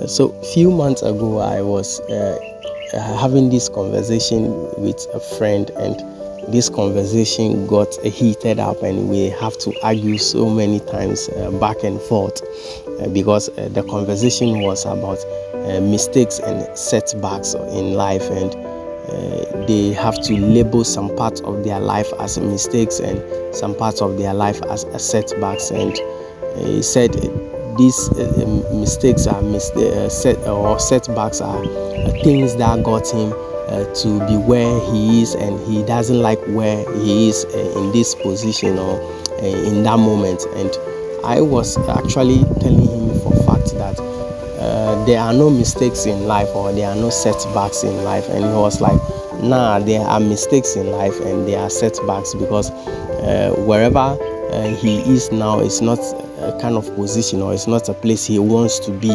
So few months ago, I was having this conversation with a friend, and this conversation got heated up, and we have to argue so many times back and forth because the conversation was about mistakes and setbacks in life, and they have to label some parts of their life as mistakes and some parts of their life as setbacks. And he said these mistakes are setbacks are things that got him to be where he is, and he doesn't like where he is in this position or in that moment. And I was actually telling him for fact that there are no mistakes in life, or there are no setbacks in life. And he was like, nah, there are mistakes in life and there are setbacks, because wherever he is now is not a kind of position, or it's not a place he wants to be,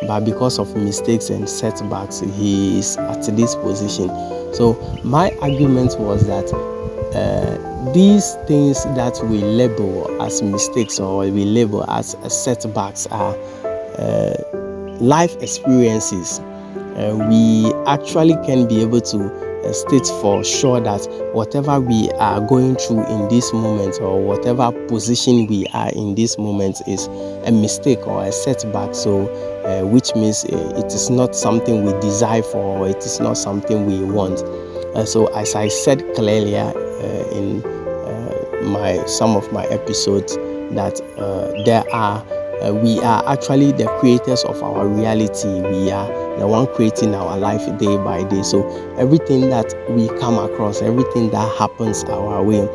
but because of mistakes and setbacks he is at this position. So my argument was that these things that we label as mistakes or we label as setbacks are life experiences. We actually can be able to state for sure that whatever we are going through in this moment, or whatever position we are in this moment, is a mistake or a setback. So which means it is not something we desire for, or it is not something we want. So as I said clearly in some of my episodes, that we are actually the creators of our reality. We are the one creating our life day by day. So everything that we come across, everything that happens our way,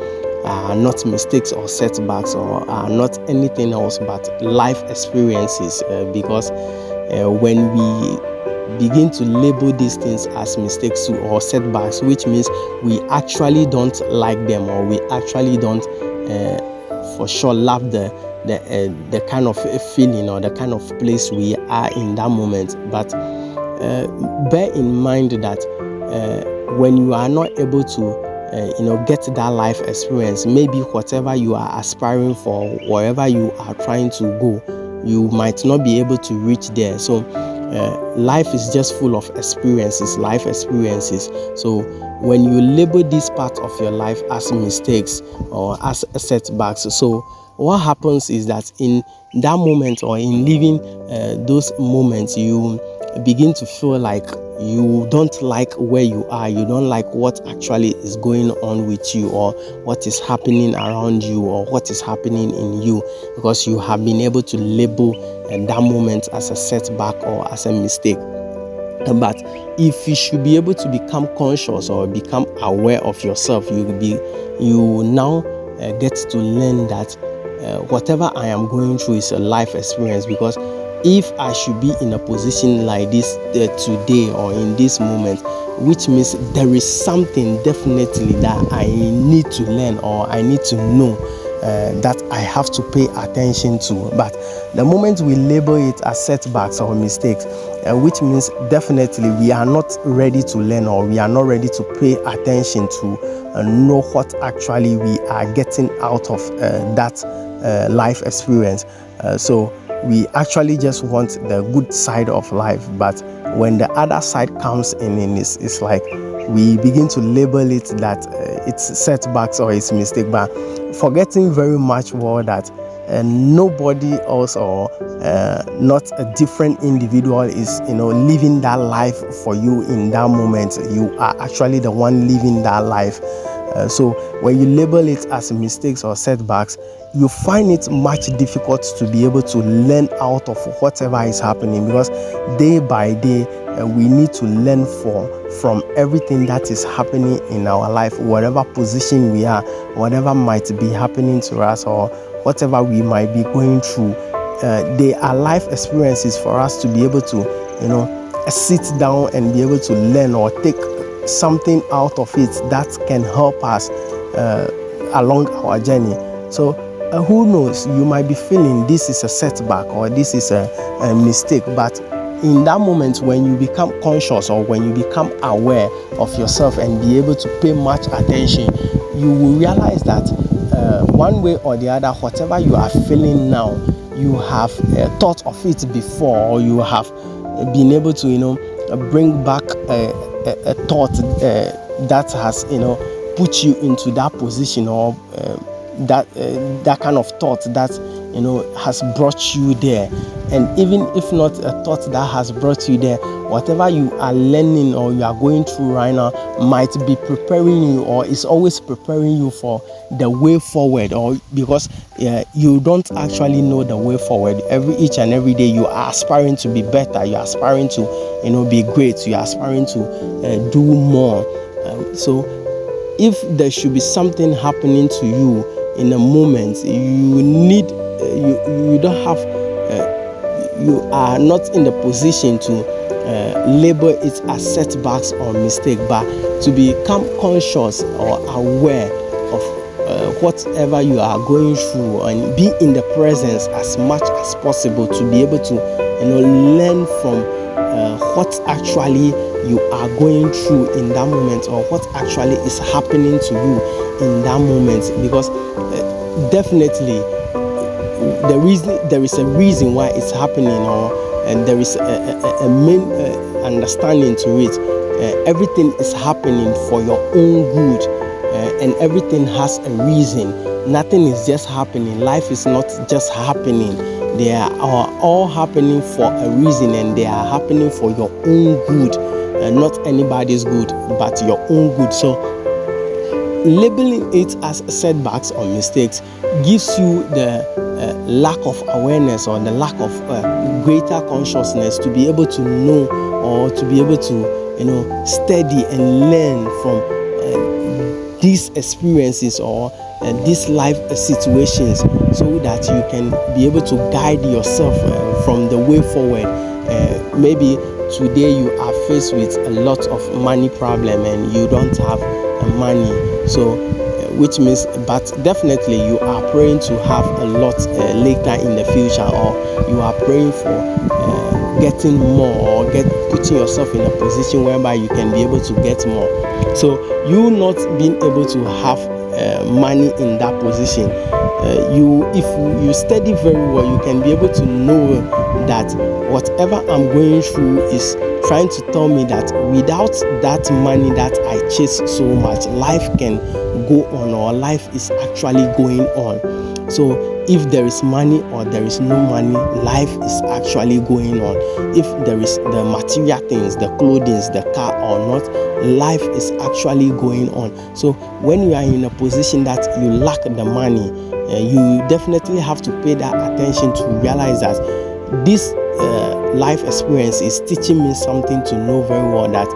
are not mistakes or setbacks, or are not anything else but life experiences. Because when we begin to label these things as mistakes or setbacks, which means we actually don't like them, or we actually don't for sure love the kind of feeling or the kind of place we are in that moment. But bear in mind that when you are not able to get that life experience, maybe whatever you are aspiring for, wherever you are trying to go, you might not be able to reach there. So life is just full of experiences, life experiences. So when you label this part of your life as mistakes or as setbacks, so what happens is that in that moment, or in living those moments, you begin to feel like you don't like where you are, you don't like what actually is going on with you, or what is happening around you, or what is happening in you, because you have been able to label that moment as a setback or as a mistake. But if you should be able to become conscious or become aware of yourself, you now get to learn that whatever I am going through is a life experience. Because if I should be in a position like this today, or in this moment, which means there is something definitely that I need to learn, or I need to know, that I have to pay attention to. But the moment we label it as setbacks or mistakes, which means definitely we are not ready to learn, or we are not ready to pay attention to know what actually we are getting out of that life experience. So we actually just want the good side of life, but when the other side comes in, it's like we begin to label it that it's setbacks or it's mistake, but forgetting very much well that nobody else, or not a different individual, is living that life for you in that moment. You are actually the one living that life. So when you label it as mistakes or setbacks, you find it much difficult to be able to learn out of whatever is happening, because day by day we need to learn from everything that is happening in our life, whatever position we are, whatever might be happening to us, or whatever we might be going through. They are life experiences for us to be able to sit down and be able to learn or take something out of it that can help us along our journey. So who knows, you might be feeling this is a setback or this is a mistake, but in that moment when you become conscious, or when you become aware of yourself and be able to pay much attention, you will realize that one way or the other, whatever you are feeling now, you have thought of it before, or you have being able to bring back a thought that has put you into that position, or that kind of thought that has brought you there. And even if not a thought that has brought you there, whatever you are learning or you are going through right now might be preparing you, or is always preparing you for the way forward, or because you don't actually know the way forward. Each and every day you are aspiring to be better, you are aspiring to be great, you are aspiring to do more. So if there should be something happening to you in a moment, you need you don't have you are not in the position to label it as setbacks or mistake, but to become conscious or aware of whatever you are going through, and be in the presence as much as possible to be able to learn from what actually you are going through in that moment, or what actually is happening to you in that moment. Because definitely there is a reason why it's happening, and there is a main understanding to it. Everything is happening for your own good, and everything has a reason. Nothing is just happening. Life is not just happening. They are all happening for a reason, and they are happening for your own good, not anybody's good, but your own good. So labeling it as setbacks or mistakes gives you the lack of awareness, or the lack of greater consciousness to be able to know, or to be able to study and learn from these experiences, or these life situations, so that you can be able to guide yourself from the way forward. Maybe today you are faced with a lot of money problem, and you don't have money, so which means, but definitely you are praying to have a lot later in the future, or you are praying for getting more, or putting yourself in a position whereby you can be able to get more. So you not being able to have money in that position, if you study very well, you can be able to know that whatever I'm going through is trying to tell me that without that money that I chase so much, life can go on, or life is actually going on. So if there is money or there is no money, life is actually going on. If there is the material things, the clothing, the car or not, life is actually going on. So when you are in a position that you lack the money, you definitely have to pay that attention to realize that this life experience is teaching me something to know very well, that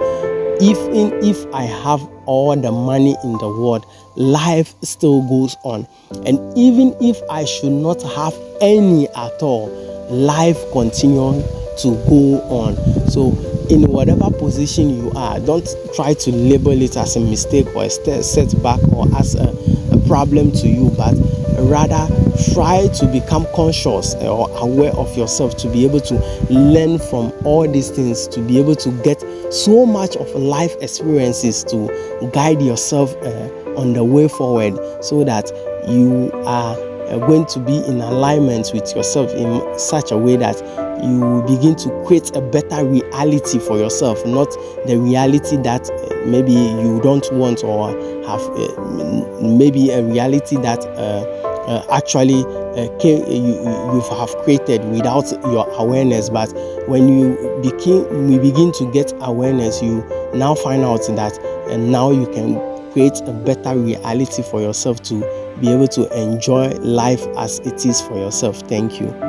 even if I have all the money in the world, life still goes on. And even if I should not have any at all, life continues to go on. So in whatever position you are, don't try to label it as a mistake or a setback or as a problem to you, but rather try to become conscious or aware of yourself, to be able to learn from all these things, to be able to get so much of life experiences to guide yourself on the way forward, so that you are going to be in alignment with yourself in such a way that you begin to create a better reality for yourself, not the reality that maybe you don't want, or have maybe a reality that actually you have created without your awareness. But when we begin to get awareness, you now find out that now you can create a better reality for yourself, to be able to enjoy life as it is for yourself. Thank you.